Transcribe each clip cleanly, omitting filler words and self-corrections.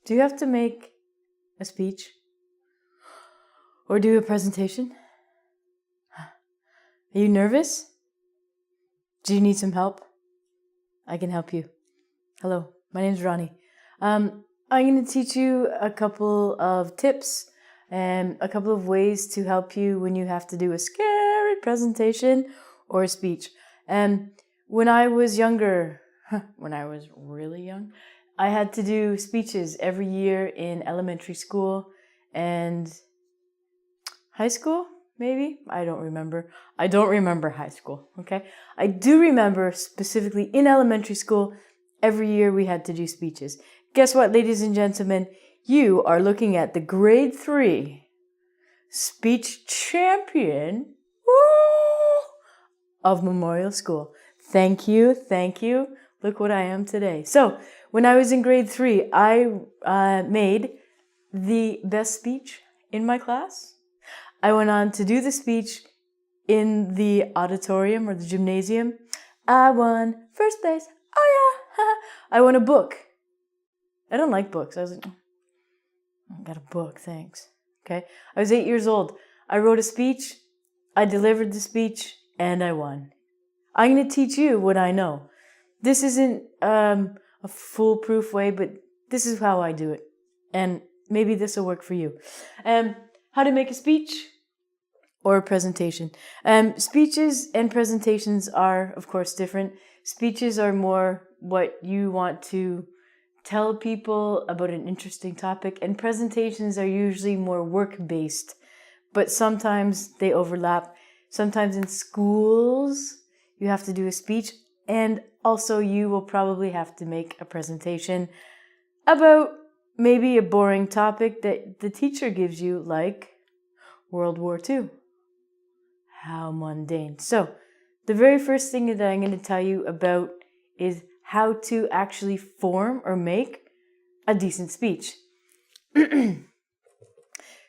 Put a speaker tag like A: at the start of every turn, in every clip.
A: Do you have to make a speech? Or do a presentation? Are you nervous? Do you need some help? I can help you. Hello, my name's Ronnie. I'm going to teach you a couple of tips and a couple of ways to help you when you have to do a scary presentation or a speech. When I was younger, when I was really young, I had to do speeches every year in elementary school and high school, maybe? I don't remember. I don't remember high school, okay? I do remember specifically in elementary school, every year we had to do speeches. Guess what, ladies and gentlemen? You are looking at the grade 3 speech champion of Memorial School. Thank you, thank you. Look what I am today. So, when I was in grade 3, I made the best speech in my class. I went on to do the speech in the auditorium or the gymnasium. I won first place. Oh yeah. I won a book. I don't like books. I was like, I got a book, thanks. Okay. I was 8 years old. I wrote a speech. I delivered the speech and I won. I'm going to teach you what I know. This isn't a foolproof way, but this is how I do it. And maybe this will work for you. How to make a speech or a presentation. Speeches and presentations are, of course, different. Speeches are more what you want to tell people about an interesting topic, and presentations are usually more work-based, but sometimes they overlap. Sometimes in schools, you have to do a speech, and also you will probably have to make a presentation about maybe a boring topic that the teacher gives you, like World War II. How mundane. So, the very first thing that I'm going to tell you about is how to actually form or make a decent speech.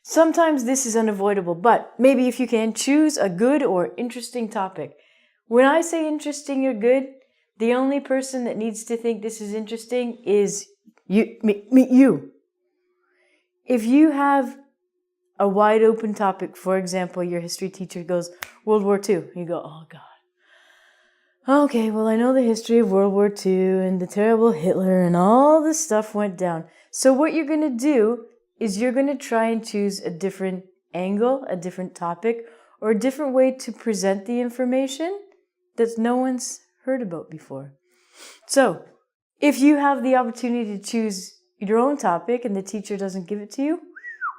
A: Sometimes this is unavoidable, but maybe if you can, choose a good or interesting topic. When I say interesting or good, the only person that needs to think this is interesting is you. If you have a wide open topic, for example, your history teacher goes, World War II. You go, oh God. Okay, well, I know the history of World War II and the terrible Hitler and all this stuff went down. So what you're going to do is you're going to try and choose a different angle, a different topic, or a different way to present the information that no one's heard about before. So, if you have the opportunity to choose your own topic and the teacher doesn't give it to you,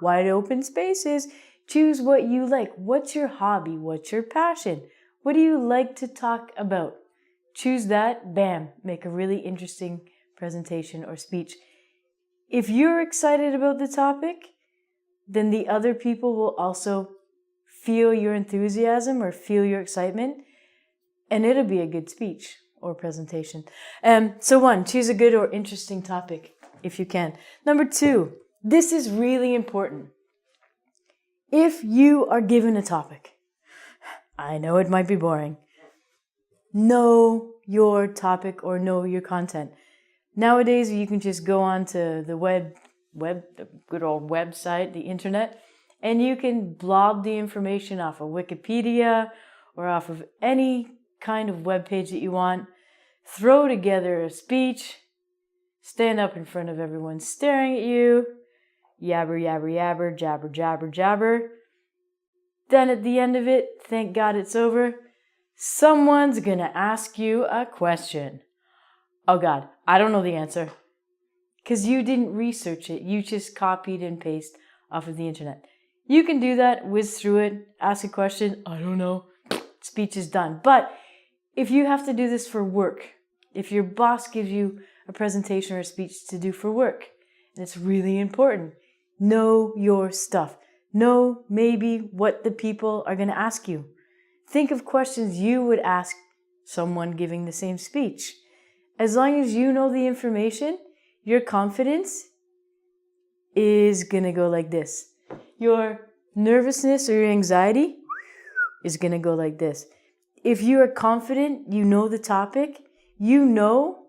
A: wide open spaces, choose what you like. What's your hobby? What's your passion? What do you like to talk about? Choose that, bam, make a really interesting presentation or speech. If you're excited about the topic, then the other people will also feel your enthusiasm or feel your excitement, and it'll be a good speech or presentation. So 1, choose a good or interesting topic if you can. Number 2, this is really important. If you are given a topic, I know it might be boring, know your topic or know your content. Nowadays, you can just go on to the the good old website, the internet, and you can blob the information off of Wikipedia or off of any kind of web page that you want, throw together a speech, stand up in front of everyone staring at you, yabber, yabber, yabber, jabber, jabber, jabber. Then at the end of it, thank God it's over, someone's gonna ask you a question. Oh God, I don't know the answer. Because you didn't research it, you just copied and pasted off of the internet. You can do that, whiz through it, ask a question, I don't know, speech is done. But if you have to do this for work, if your boss gives you a presentation or a speech to do for work, and it's really important, know your stuff. Know maybe what the people are going to ask you. Think of questions you would ask someone giving the same speech. As long as you know the information, your confidence is going to go like this. Your nervousness or your anxiety is going to go like this. If you are confident, you know the topic, you know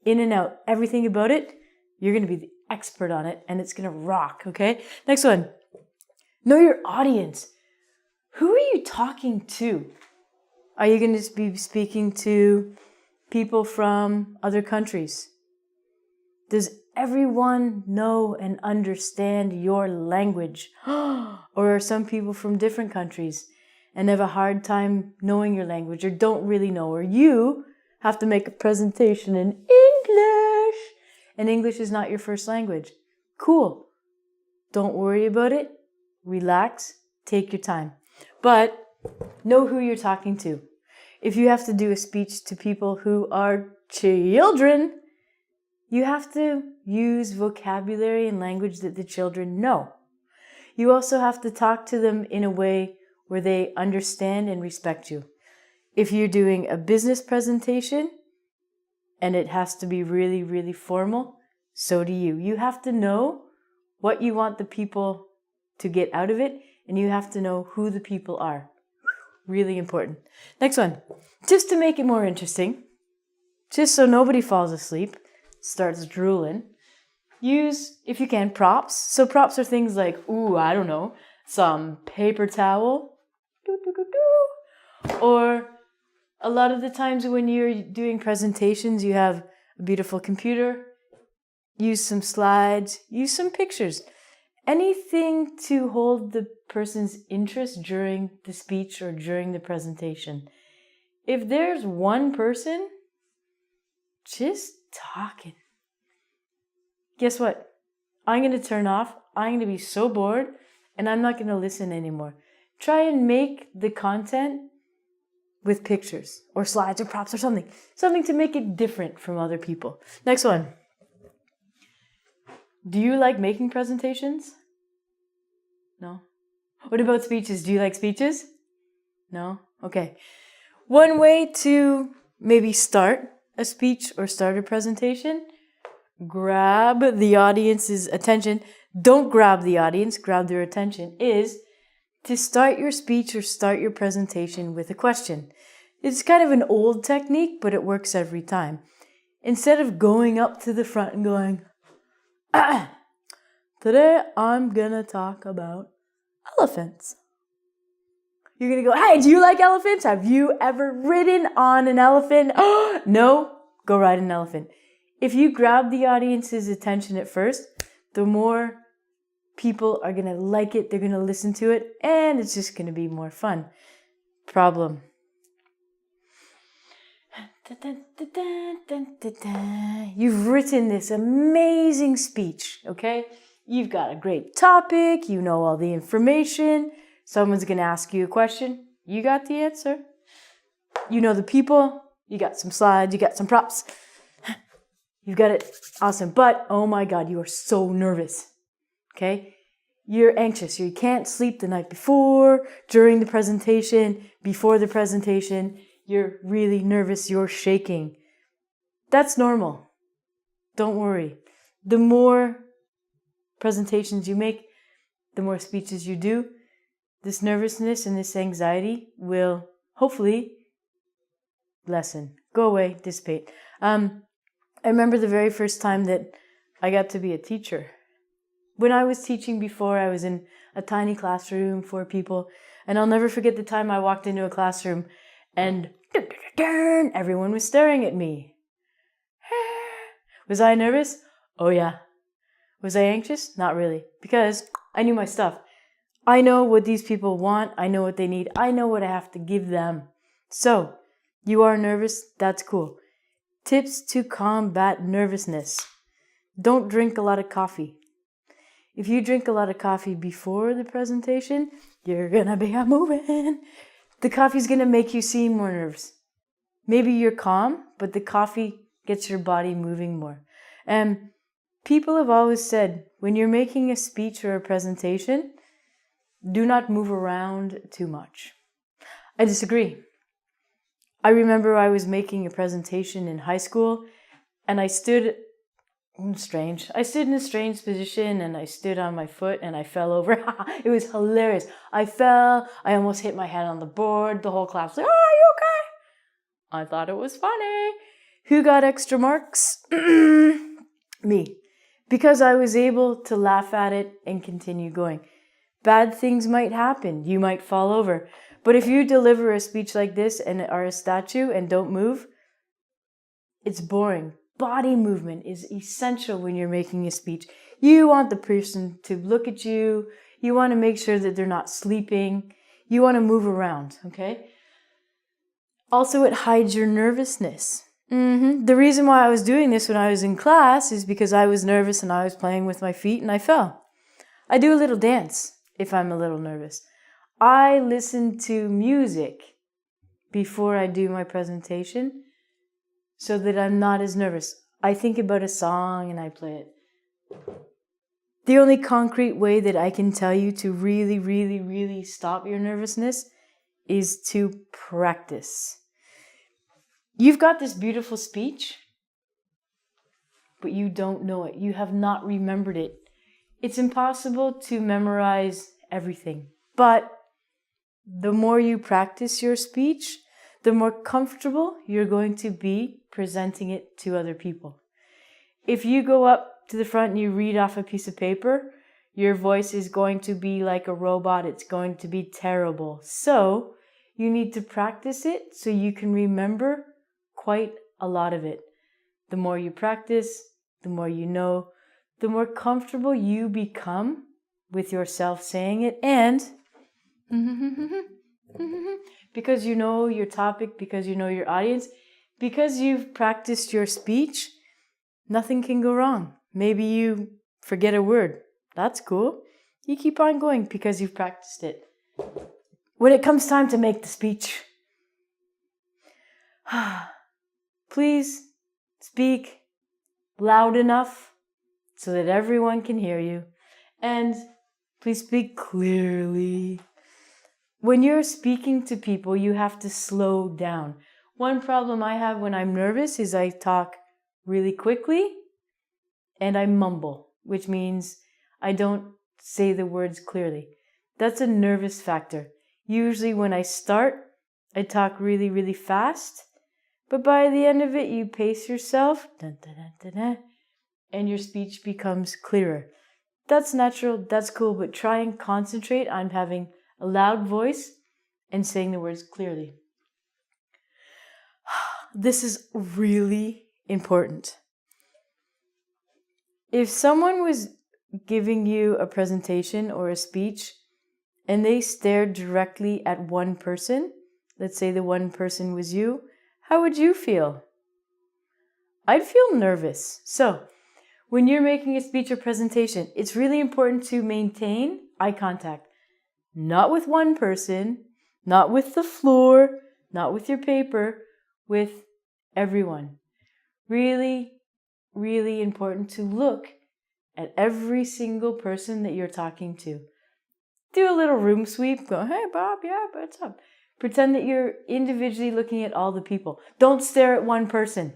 A: in and out everything about it, You're going to be the expert on it and it's going to rock, okay? Next one. Know your audience. Who are you talking to? Are you going to be speaking to people from other countries? Does everyone know and understand your language? Or are some people from different countries and have a hard time knowing your language or don't really know? Or you have to make a presentation in English and English is not your first language. Cool. Don't worry about it. Relax. Take your time. But know who you're talking to. If you have to do a speech to people who are children, you have to use vocabulary and language that the children know. You also have to talk to them in a way where they understand and respect you. If you're doing a business presentation and it has to be really, really formal, so do you. You have to know what you want the people to get out of it, and you have to know who the people are. Really important. Next one. Just to make it more interesting, just so nobody falls asleep, starts drooling, use, if you can, props. So props are things like, I don't know, some paper towel, or a lot of the times when you're doing presentations, you have a beautiful computer, use some slides, use some pictures. Anything to hold the person's interest during the speech or during the presentation. If there's one person just talking, guess what? I'm going to turn off. I'm going to be so bored and I'm not going to listen anymore. Try and make the content with pictures or slides or props or something. Something to make it different from other people. Next one. Do you like making presentations? No. What about speeches? Do you like speeches? No? Okay. One way to maybe start a speech or start a presentation, grab the audience's attention. Don't grab the audience, grab their attention, is to start your speech or start your presentation with a question. It's kind of an old technique, but it works every time. Instead of going up to the front and going, today I'm gonna talk about elephants. You're gonna go, hey, do you like elephants? Have you ever ridden on an elephant? No? Go ride an elephant. If you grab the audience's attention at first, the more people are gonna like it, they're gonna listen to it, and it's just gonna be more fun. Problem. You've written this amazing speech, okay? You've got a great topic, you know all the information, someone's going to ask you a question, you got the answer. You know the people, you got some slides, you got some props, you've got it, awesome. But, oh my God, you are so nervous, okay? You're anxious, you can't sleep the night before, during the presentation, before the presentation. You're really nervous, you're shaking. That's normal. Don't worry. The more presentations you make, the more speeches you do, this nervousness and this anxiety will hopefully lessen, go away, dissipate. I remember the very first time that I got to be a teacher. When I was teaching before, I was in a tiny classroom for people, and I'll never forget the time I walked into a classroom and everyone was staring at me. Was I nervous? Oh yeah. Was I anxious? Not really, because I knew my stuff. I know what these people want. I know what they need. I know what I have to give them. So, you are nervous? That's cool. Tips to combat nervousness. Don't drink a lot of coffee. If you drink a lot of coffee before the presentation, you're gonna be moving. The coffee's gonna make you seem more nervous. Maybe you're calm, but the coffee gets your body moving more. And people have always said, when you're making a speech or a presentation, do not move around too much. I disagree. I remember I was making a presentation in high school and I stood in a strange position and I stood on my foot and I fell over. It was hilarious. I fell. I almost hit my head on the board. The whole class was like, oh, are you okay? I thought it was funny. Who got extra marks? Me. because I was able to laugh at it and continue going. Bad things might happen. You might fall over. But if you deliver a speech like this and are a statue and don't move, it's boring. Body movement is essential when you're making a speech. You want the person to look at you. You want to make sure that they're not sleeping. You want to move around, okay? Also, it hides your nervousness. The reason why I was doing this when I was in class is because I was nervous and I was playing with my feet and I fell. I do a little dance if I'm a little nervous. I listen to music before I do my presentation so that I'm not as nervous. I think about a song and I play it. The only concrete way that I can tell you to really, really, really stop your nervousness is to practice. You've got this beautiful speech, but you don't know it. You have not remembered it. It's impossible to memorize everything. But the more you practice your speech, the more comfortable you're going to be presenting it to other people. If you go up to the front and you read off a piece of paper, your voice is going to be like a robot. It's going to be terrible. So you need to practice it so you can remember quite a lot of it. The more you practice, the more you know, the more comfortable you become with yourself saying it, and because you know your topic, because you know your audience, because you've practiced your speech, nothing can go wrong. Maybe you forget a word. That's cool. You keep on going because you've practiced it. When it comes time to make the speech, please speak loud enough so that everyone can hear you. And please speak clearly. When you're speaking to people, you have to slow down. One problem I have when I'm nervous is I talk really quickly and I mumble, which means I don't say the words clearly. That's a nervous factor. Usually when I start, I talk really, really fast. But by the end of it, you pace yourself, and your speech becomes clearer. That's natural, that's cool, but try and concentrate on having a loud voice and saying the words clearly. This is really important. If someone was giving you a presentation or a speech and they stared directly at one person, let's say the one person was you, how would you feel? I'd feel nervous. So, when you're making a speech or presentation, it's really important to maintain eye contact. Not with one person, not with the floor, not with your paper, with everyone. Really, really important to look at every single person that you're talking to. Do a little room sweep. Go, hey, Bob, yeah, what's up? Pretend that you're individually looking at all the people. Don't stare at one person.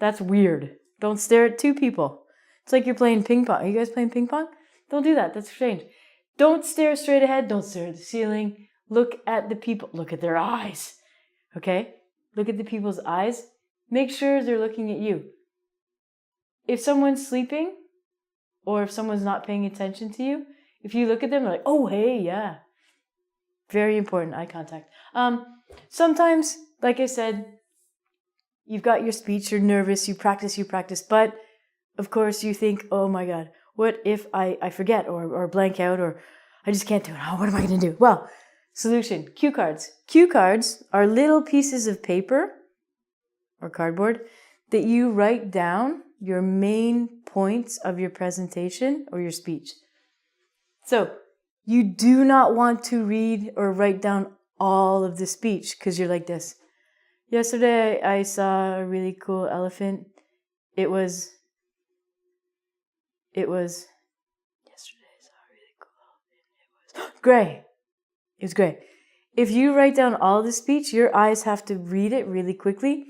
A: That's weird. Don't stare at two people. It's like you're playing ping pong. Are you guys playing ping pong? Don't do that. That's strange. Don't stare straight ahead. Don't stare at the ceiling. Look at the people. Look at their eyes. Okay? Look at the people's eyes. Make sure they're looking at you. If someone's sleeping or if someone's not paying attention to you, if you look at them, they're like, oh, hey, yeah. Very important, eye contact. Sometimes, like I said, you've got your speech, you're nervous, you practice, but of course you think, oh my God, what if I forget or blank out or I just can't do it? Oh, what am I going to do? Well, solution, cue cards. Cue cards are little pieces of paper or cardboard that you write down your main points of your presentation or your speech. So you do not want to read or write down all of the speech because you're like this. Yesterday I saw a really cool elephant. It was gray. It was gray. If you write down all the speech, your eyes have to read it really quickly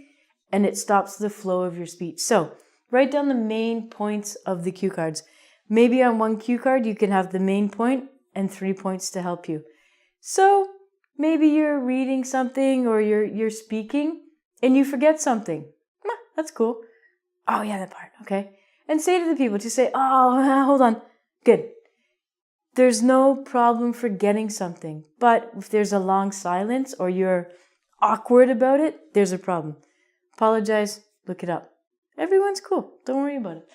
A: and it stops the flow of your speech. So write down the main points of the cue cards. Maybe on one cue card you can have the main point and 3 points to help you. So maybe you're reading something or you're speaking and you forget something. That's cool. Oh yeah, that part. Okay. And say to the people, to say, oh, hold on. Good. There's no problem forgetting something. But if there's a long silence or you're awkward about it, there's a problem. Apologize, look it up. Everyone's cool. Don't worry about it.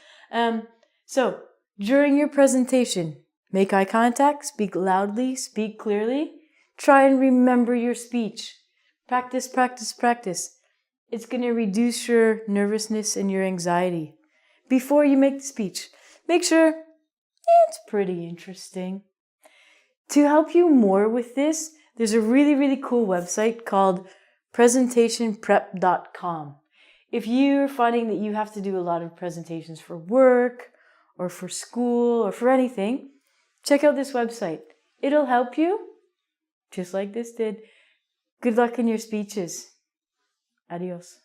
A: So, during your presentation, make eye contact, speak loudly, speak clearly. Try and remember your speech. Practice, practice, practice. It's going to reduce your nervousness and your anxiety. Before you make the speech, make sure it's pretty interesting. To help you more with this, there's a really, really cool website called presentationprep.com. If you're finding that you have to do a lot of presentations for work or for school or for anything, check out this website. It'll help you, just like this did. Good luck in your speeches. Adios.